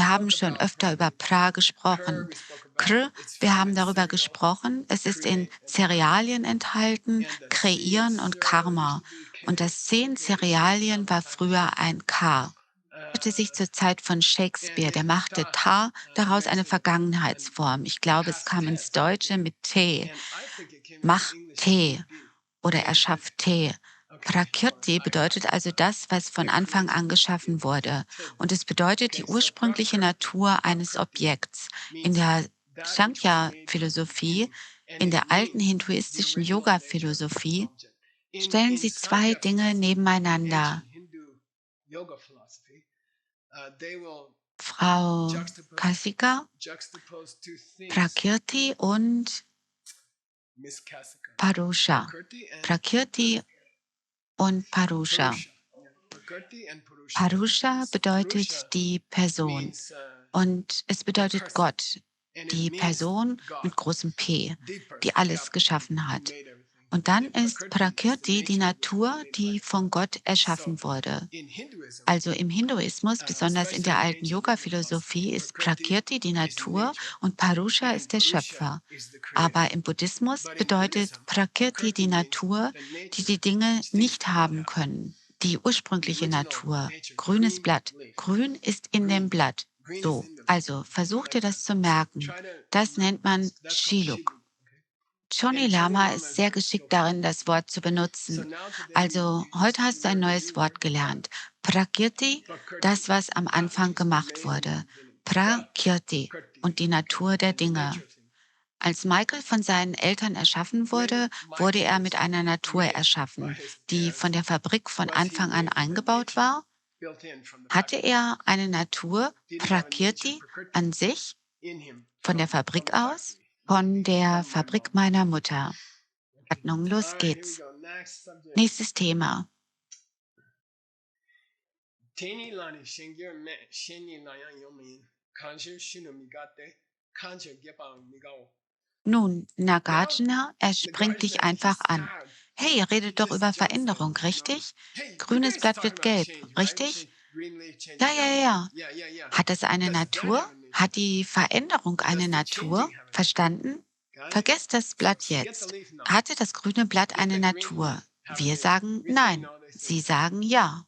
wir haben talked schon about öfter über Pra Kr, gesprochen. we spoke about Kr, it's wir from haben its darüber cereal, gesprochen. Es ist in create and karma. Cerealien enthalten, And the seed kreieren und cereal used Karma. to be Und K. das 10 Okay, so now Cerealien we're war talking about früher ein K. entwickelte sich zur Zeit von Shakespeare. Der machte Ta daraus eine Vergangenheitsform. Ich glaube, es kam ins Deutsche mit Te. Mach Te oder erschafft Te. Prakrti bedeutet also das, was von Anfang an geschaffen wurde. Und es bedeutet die ursprüngliche Natur eines Objekts. In der Sankhya-Philosophie, in der alten hinduistischen Yoga-Philosophie, stellen sie zwei Dinge nebeneinander. Frau Kasika, Prakrti und Parusha. Prakrti und Parusha. Parusha bedeutet die Person und es bedeutet Gott, die Person mit großem P, die alles geschaffen hat. Und dann ist Prakrti die Natur, die von Gott erschaffen wurde. Also im Hinduismus, besonders in der alten Yoga-Philosophie, ist Prakrti die Natur und Parusha ist der Schöpfer. Aber im Buddhismus bedeutet Prakrti die Natur, die die Dinge nicht haben können. Die ursprüngliche Natur. Grünes Blatt. Grün ist in dem Blatt. So, also versuch dir das zu merken. Das nennt man Shiluk. Johnny Lama ist sehr geschickt darin, das Wort zu benutzen. Also, heute hast du ein neues Wort gelernt. Prakriti, das, was am Anfang gemacht wurde. Prakriti und die Natur der Dinge. Als Michael von seinen Eltern erschaffen wurde, wurde er mit einer Natur erschaffen, die von der Fabrik von Anfang an eingebaut war. Hatte er eine Natur, Prakriti, an sich, von der Fabrik aus? Von der Fabrik meiner Mutter. Ordnung, los geht's. Nächstes Thema. Nun, Nagarjuna, er springt dich einfach an. Hey, ihr redet doch über Veränderung, richtig? Grünes Blatt wird gelb, richtig? Ja, ja, ja, ja. Hat es eine Natur? Hat die Veränderung eine Natur? Verstanden? Vergesst das Blatt jetzt. Hatte das grüne Blatt eine Natur? Wir sagen nein. Sie sagen ja.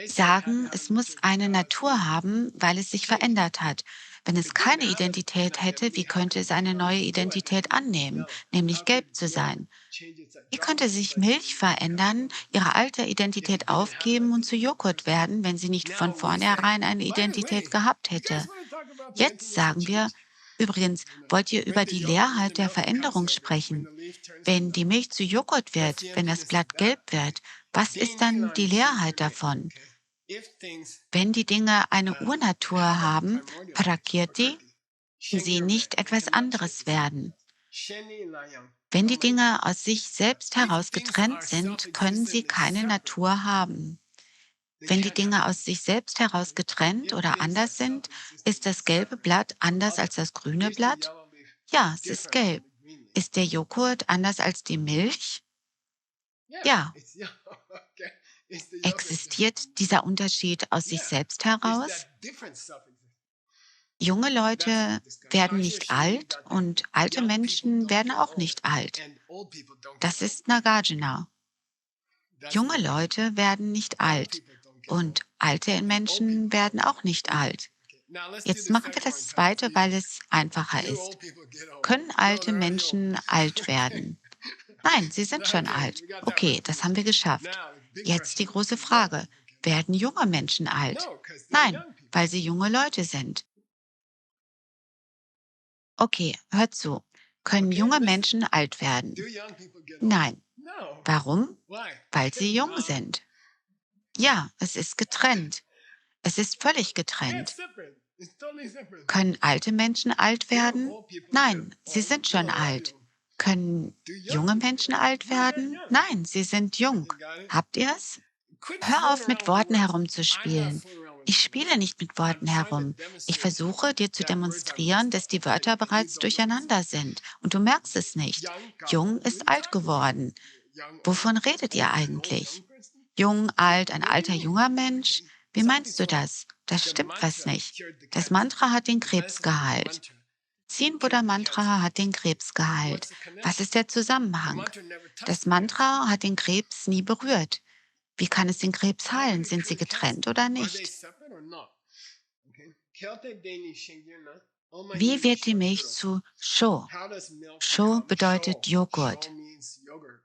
Sagen, es muss eine Natur haben, weil es sich verändert hat. Wenn es keine Identität hätte, wie könnte es eine neue Identität annehmen, nämlich gelb zu sein? Wie könnte sich Milch verändern, ihre alte Identität aufgeben und zu Joghurt werden, wenn sie nicht von vornherein eine Identität gehabt hätte? Jetzt sagen wir, übrigens, wollt ihr über die Leerheit der Veränderung sprechen? Wenn die Milch zu Joghurt wird, wenn das Blatt gelb wird, was ist dann die Leerheit davon? Wenn die Dinge eine Urnatur haben, Prakriti, sie nicht etwas anderes werden. Wenn die Dinge aus sich selbst heraus getrennt sind, können sie keine Natur haben. Wenn die Dinge aus sich selbst heraus getrennt oder anders sind, ist das gelbe Blatt anders als das grüne Blatt? Ja, es ist gelb. Ist der Joghurt anders als die Milch? Ja. Existiert dieser Unterschied aus sich selbst heraus? Junge Leute werden nicht alt und alte Menschen werden auch nicht alt. Das ist Nagarjuna. Junge Leute werden nicht alt und alte Menschen werden auch nicht alt. Jetzt machen wir das zweite, weil es einfacher ist. Können alte Menschen alt werden? Nein, sie sind schon alt. Okay, das haben wir geschafft. Jetzt die große Frage. Werden junge Menschen alt? Nein, weil sie junge Leute sind. Okay, hört zu. Können junge Menschen alt werden? Nein. Warum? Weil sie jung sind. Ja, es ist getrennt. Es ist völlig getrennt. Können alte Menschen alt werden? Nein, sie sind schon alt. Können junge Menschen alt werden? Nein, sie sind jung. Habt ihr es? Hör auf, mit Worten herumzuspielen. Ich spiele nicht mit Worten herum. Ich versuche, dir zu demonstrieren, dass die Wörter bereits durcheinander sind. Und du merkst es nicht. Jung ist alt geworden. Wovon redet ihr eigentlich? Jung, alt, ein alter, junger Mensch? Wie meinst du das? Das stimmt was nicht. Das Mantra hat den Krebs geheilt. Zehn Buddha Mantra hat den Krebs geheilt. Was ist der Zusammenhang? Das Mantra hat den Krebs nie berührt. Wie kann es den Krebs heilen? Sind sie getrennt oder nicht? Wie wird die Milch zu Sho? Sho bedeutet Joghurt.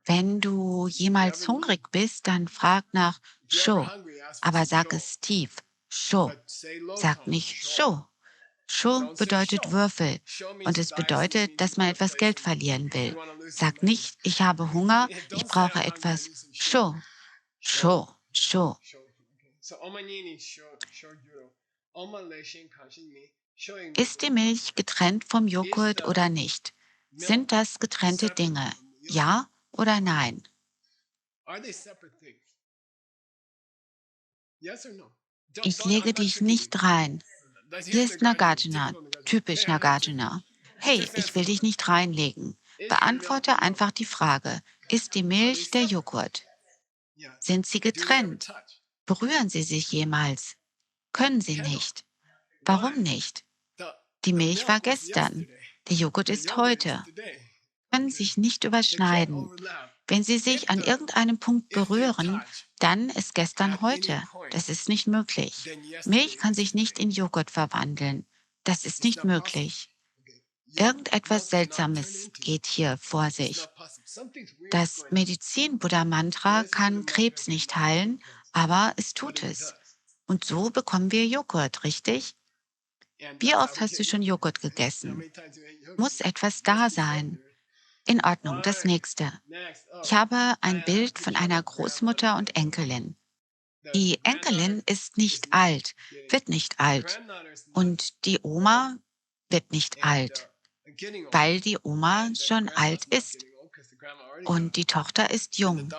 Wenn du jemals hungrig bist, dann frag nach Sho, aber sag es tief. Sho. Sag nicht Sho. Sho bedeutet Würfel und es bedeutet, dass man etwas Geld verlieren will. Sag nicht, ich habe Hunger, ich brauche etwas Sho. Sho. Sho. Ist die Milch getrennt vom Joghurt oder nicht? Sind das getrennte Dinge? Ja oder nein? Ich lege dich nicht rein. Hier ist Nagarjuna, typisch Nagarjuna. Hey, ich will dich nicht reinlegen. Beantworte einfach die Frage, ist die Milch der Joghurt? Sind sie getrennt? Berühren sie sich jemals? Können sie nicht? Warum nicht? Die Milch war gestern. Der Joghurt ist heute. Können sich nicht überschneiden. Wenn sie sich an irgendeinem Punkt berühren, dann ist gestern heute. Das ist nicht möglich. Milch kann sich nicht in Joghurt verwandeln. Das ist nicht möglich. Irgendetwas Seltsames geht hier vor sich. Das Medizin-Buddha-Mantra kann Krebs nicht heilen, aber es tut es. Und so bekommen wir Joghurt, richtig? Wie oft hast du schon Joghurt gegessen? Muss etwas da sein. In Ordnung, das nächste. Ich habe ein Bild von einer Großmutter und Enkelin. Die Enkelin ist nicht alt, wird nicht alt. Und die Oma wird nicht alt, weil die Oma schon alt ist. Und die Tochter ist jung.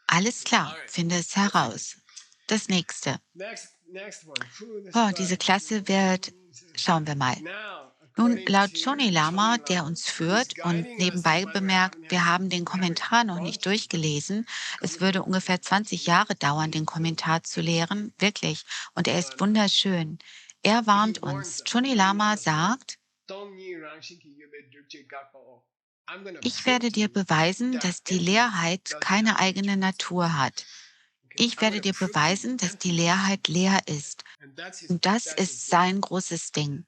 Alles klar, finde es heraus. Das nächste. Oh, diese Klasse wird, schauen wir mal. Nun, laut Johnny Lama, der uns führt und nebenbei bemerkt, wir haben den Kommentar noch nicht durchgelesen. Es würde ungefähr 20 Jahre dauern, den Kommentar zu lehren, wirklich. Und er ist wunderschön. Er warnt uns. Johnny Lama sagt, ich werde dir beweisen, dass die Leerheit keine eigene Natur hat. Ich werde dir beweisen, dass die Leerheit leer ist. Und das ist sein großes Ding.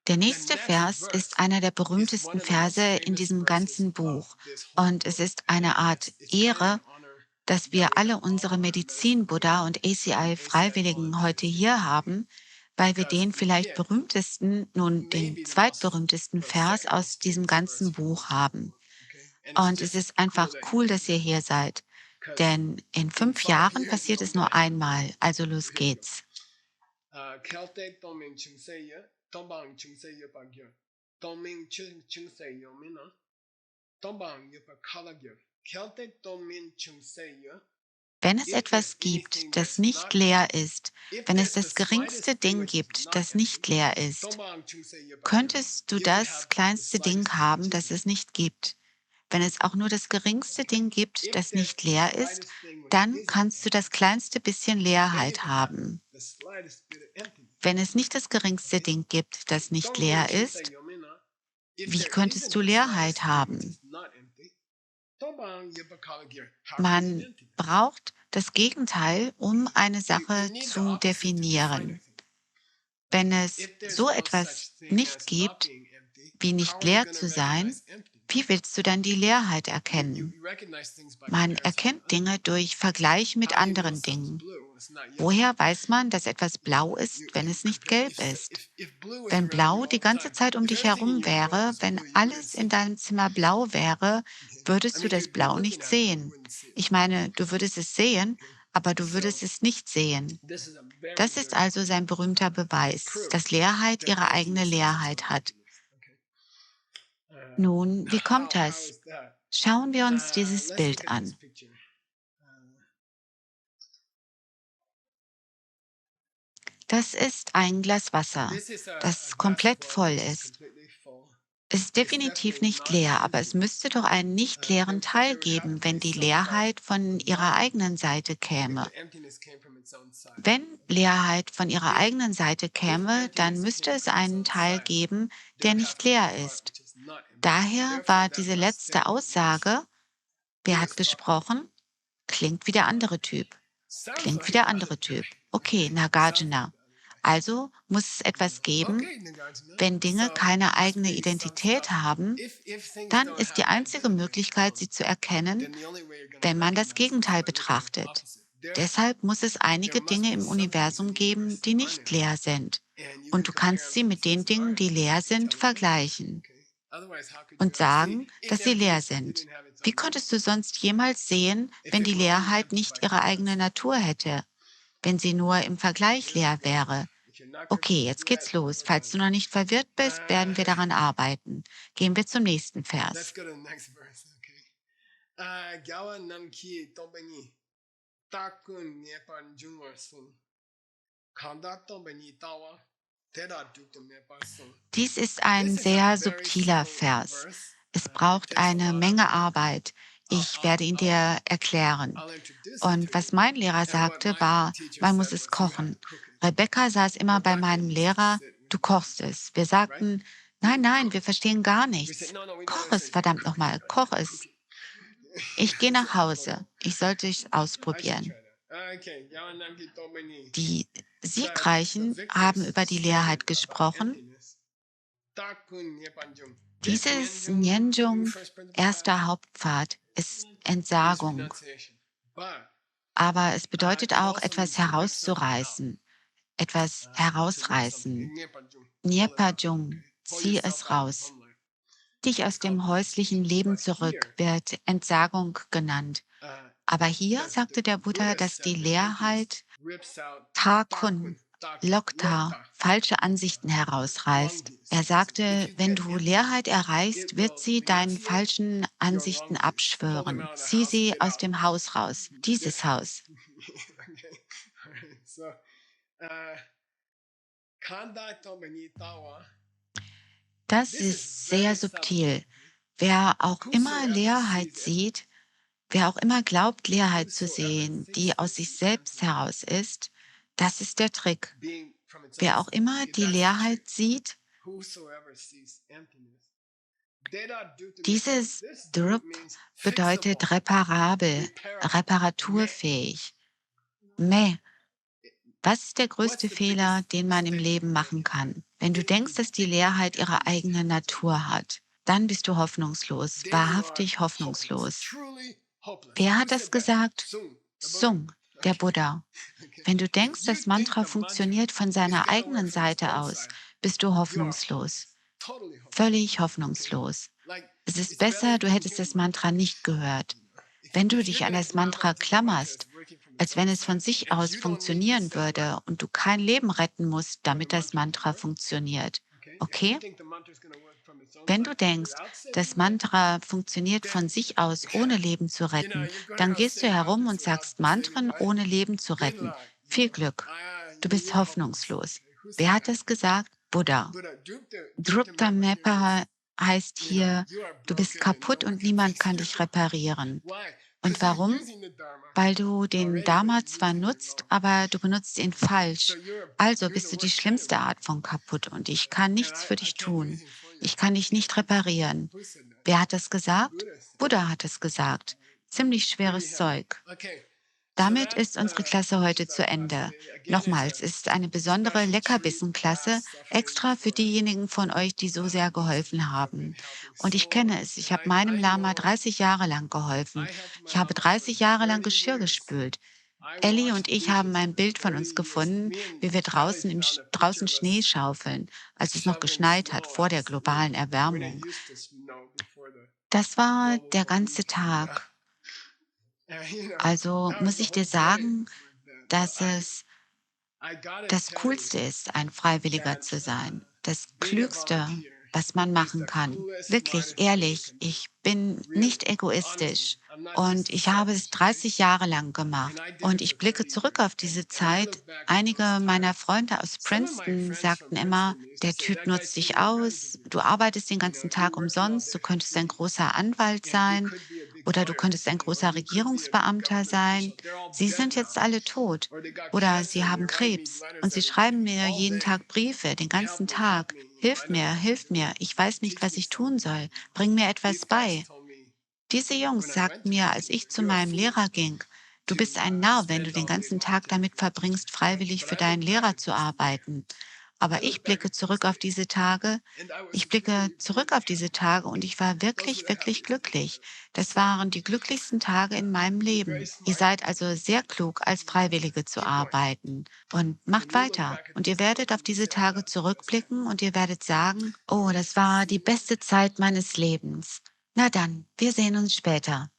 Der nächste Vers ist einer der berühmtesten Verse in diesem ganzen Buch. Und es ist eine Art Ehre, dass wir alle unsere Medizin-Buddha und ACI-Freiwilligen heute hier haben, weil wir den vielleicht berühmtesten, nun den zweitberühmtesten Vers aus diesem ganzen Buch haben. Und es ist einfach cool, dass ihr hier seid. Denn in 5 Jahren passiert es nur einmal. Also los geht's. Wenn es etwas gibt, das nicht leer ist, wenn es das geringste Ding gibt, das nicht leer ist, könntest du das kleinste Ding haben, das es nicht gibt. Wenn es auch nur das geringste Ding gibt, das nicht leer ist, dann kannst du das kleinste bisschen Leerheit haben. Wenn es nicht das geringste Ding gibt, das nicht leer ist, wie könntest du Leerheit haben? Man braucht das Gegenteil, um eine Sache zu definieren. Wenn es so etwas nicht gibt, wie nicht leer zu sein, wie willst du dann die Leerheit erkennen? Man erkennt Dinge durch Vergleich mit anderen Dingen. Woher weiß man, dass etwas blau ist, wenn es nicht gelb ist? Wenn blau die ganze Zeit um dich herum wäre, wenn alles in deinem Zimmer blau wäre, würdest du das Blau nicht sehen. Ich meine, du würdest es sehen, aber du würdest es nicht sehen. Das ist also sein berühmter Beweis, dass Leerheit ihre eigene Leerheit hat. Nun, wie kommt das? Schauen wir uns dieses Bild an. Das ist ein Glas Wasser, das komplett voll ist. Es ist definitiv nicht leer, aber es müsste doch einen nicht leeren Teil geben, wenn die Leerheit von ihrer eigenen Seite käme. Wenn Leerheit von ihrer eigenen Seite käme, dann müsste es einen Teil geben, der nicht leer ist. Daher war diese letzte Aussage, wer hat gesprochen? Klingt wie der andere Typ. Klingt wie der andere Typ. Okay, Nagarjuna. Also muss es etwas geben, Okay, Nagarjuna. wenn Dinge So keine must eigene be some Identität stuff. haben, If things dann don't ist die have einzige identity, Möglichkeit, sie zu erkennen, then the only way you're going to wenn man das recognize it is Gegenteil by looking at the betrachtet. opposite. Deshalb muss es There einige must Dinge be im some things in Universum the universe geben, die that aren't nicht leer empty, sind. and you Und can du compare kannst them sie to the mit things den that are Dingen, die empty, leer and sind, tell them they're empty. vergleichen Okay. Otherwise, how could you und ever see? sagen, It dass sie never leer existed. It sind. didn't have its Wie own konntest meaning. du sonst jemals sehen, If wenn it die were only Leerheit empty by nicht ihre eigene comparison, Natur hätte, wenn sie nur im Vergleich here we leer go. wäre? If you're not Okay, convinced jetzt yet, geht's los. we're Falls done. du noch nicht verwirrt bist, werden wir Uh, daran arbeiten. Gehen wir zum nächsten let's Vers. go to the next verse. Okay. Gawa nam ki tombani takun nepan jungwa sun kanda tombani tawa teda dukta mepa sun. Dies ist ein This is a sehr very subtiler subtle Vers. verse. Es It braucht takes a eine lot of. Menge Arbeit. I'll, Ich I'll, werde ihn I'll, dir erklären. I'll introduce it to Und was you. mein Lehrer And what sagte, my war, teacher man muss said es was, you have kochen. to cook it. Rebecca saß immer bei Rebecca meinem used to Lehrer, sit du with me, kochst es. Wir right? sagten, nein, nein, Cook wir it. verstehen gar We said, nichts. no, no, we don't Koch es, understand. He said, verdammt cook it. nochmal, I koch said, cook es. it. Ich gehe I nach said, Hause. Ich sollte es I should ausprobieren. try that. Okay. Yawanangi Tomani. Die The Siegreichen haben victors über die stated Leerheit about gesprochen. emptiness. Takun Nyepanjum. This Dieses Nyenjung, the new Nyenjung, first principle path, erster Hauptpfad, ist is Entsagung. renunciation. But Aber es bedeutet it auch, also etwas means to rip something out. herauszureißen, etwas To rip something. herausreißen. Nyepanjum. Pull it out. Nyepajung, Okay. Pull zieh yourself es out of the raus. home life. Dich aus It's called dem häuslichen renunciation. Leben But zurück here, wird Entsagung genannt. uh, Aber hier the sagte der Buddha, Buddha dass die said that emptiness Leerheit rips out Takun, takun, takun, Lokta, lokta, falsche lokta, Ansichten herausreißt. wrongdoings. Er If sagte, you wenn get du emptiness, Leerheit erreichst, it wird will sie deinen renunciate falschen your Ansichten wrongdoings. Pull them abschwören. out of the Zieh house and sie get aus out. dem Haus raus, This dieses house. Haus. Okay. Alright. So, uh, kanda tombani tawa. Das This is ist sehr very subtle. subtil. Wer auch immer Whosoever Leerheit sees sieht, wer auch immer glaubt, Leerheit zu whosoever sehen, thinks die they aus sich see selbst emptiness, heraus ist, das ist der Trick. being from its own Wer auch self. immer Okay, die that's the trick. Leerheit sieht, Whosoever sees emptiness. Deda dutameta. dieses This dut Drup means fixable, bedeutet reparabel, repairable. Me. reparaturfähig. Meh, was ist der What's größte the Fehler, biggest den man im mistake you Leben can make? machen kann? Wenn du Thinking denkst, dass die that Leerheit ihre emptiness eigene has its own Natur meaning. hat, dann bist du hoffnungslos, Then you are wahrhaftig hopeless, hoffnungslos. truly hopeless. Wer Who hat das said that? gesagt? Sung, the Buddha. Sung, der Okay. Buddha. Okay. Wenn du If denkst, you das think Mantra the mantra funktioniert von is seiner gonna work eigenen from its Seite own aus, side, bist du you are hoffnungslos, hopeless, totally hopeless. völlig Okay. hoffnungslos. Like Es ist it's better besser, you du didn't hättest hear the das mantra. Mantra nicht gehört. If Wenn du if you're dich an gonna das grab Mantra onto the mantra as klammerst, working from its als own wenn es von side, sich and aus you don't need to funktionieren save würde life und du kein Leben retten musst, for the damit das mantra to Mantra work, funktioniert. okay? If you Okay? think the mantra is gonna work from its own Wenn du side denkst, without saving das life, Mantra funktioniert then von sich aus, ohne Leben zu retten, you're going dann around gehst du saying herum mantras und without sagst saving Mantren, life. ohne Leben zu Good retten. luck, Viel Glück. Du bist you're hopeless. hoffnungslos. Okay? Who Wer said hat that? das gesagt? Buddha. Buddha Drupta Drupta Mappa here means, Mepa heißt hier, you are du bist broken and no kaputt one und can niemand fix kann you. dich reparieren. Why? Und Because you're warum? using the Dharma Weil du den already, but Dharma you're zwar using it nutzt, wrong. aber du benutzt ihn So falsch. Also you're the bist du die worst kind of schlimmste Art broken. von kaputt und ich kann And nichts für I dich can't do tun. anything for you. Ich kann dich I can't nicht fix you. reparieren. Who said that? Wer hat das gesagt? Buddha said that. Buddha hat es gesagt. Ziemlich There you schweres have it. Zeug. Okay. So Damit that ist unsere Klasse heute finishes our zu class Ende. today. Again, Nochmals, es ist eine a besondere special treat, Leckerbissen-Klasse, last offering extra für for diejenigen von euch, die so sehr those of you geholfen who have been haben. helping Und ich so kenne long. es, ich And habe meinem I Lama know 30 Jahre lang geholfen. I helped my Ich habe Lama for 30 Jahre lang 30 Geschirr years. gespült. I Ellie und washed ich haben dishes ein for Bild von 30 uns years. gefunden, Me and wie wir Kelly found a picture draußen of Schnee us schaufeln, als es noch shoveling geschneit hat snow vor at der this, you know, globalen when it Erwärmung. used to snow before the Das war global der warming ganze came down. Tag. And, Also that was muss the ich dir whole day sagen, for that. So dass es I gotta das tell you Coolste ist, ein Freiwilliger that zu sein. Das being a Klügste, volunteer was man is machen the kann. coolest, Wirklich, smartest thing you ehrlich, can do. ich bin Really, nicht honestly, egoistisch. I'm not Und just ich habe es selfish, okay? 30 Jahre lang And gemacht. I did Und it for ich blicke 30 zurück years. auf diese And I Zeit. look back at those Einige meiner times. Freunde aus Some of my Princeton friends from sagten immer, Princeton they used to der say Typ that guy nutzt paid dich me millions of aus, du years. arbeitest den ganzen He Tag working all umsonst, day du for könntest ein free. großer Anwalt And you sein could be a big oder du lawyer, könntest ein or großer you could be a Regierungsbeamter government sein. official. They're all Sie dead sind now. jetzt alle tot. Or they got Oder cancer sie and haben they're writing me Krebs letters und sie every schreiben day, mir all jeden day. Tag Briefe, den ganzen Help Tag. me. Hilf I don't know mir, what to hilf do. mir. Ich weiß nicht, Teach was me ich tun something. soll. Bring mir These etwas guys bei. told me Diese Jungs when I went sagten to mir, als Princeton, ich zu you're a meinem fool. Lehrer ging, Du bist ein Narr, wenn du den ganzen Tag damit verbringst, freiwillig für deinen Lehrer zu arbeiten. Aber ich blicke zurück auf diese Tage und ich war wirklich, wirklich glücklich. Das waren die glücklichsten Tage in meinem Leben. Ihr seid also sehr klug, als Freiwillige zu arbeiten. Und macht weiter. Und ihr werdet auf diese Tage zurückblicken und ihr werdet sagen, oh, das war die beste Zeit meines Lebens. Na dann, wir sehen uns später.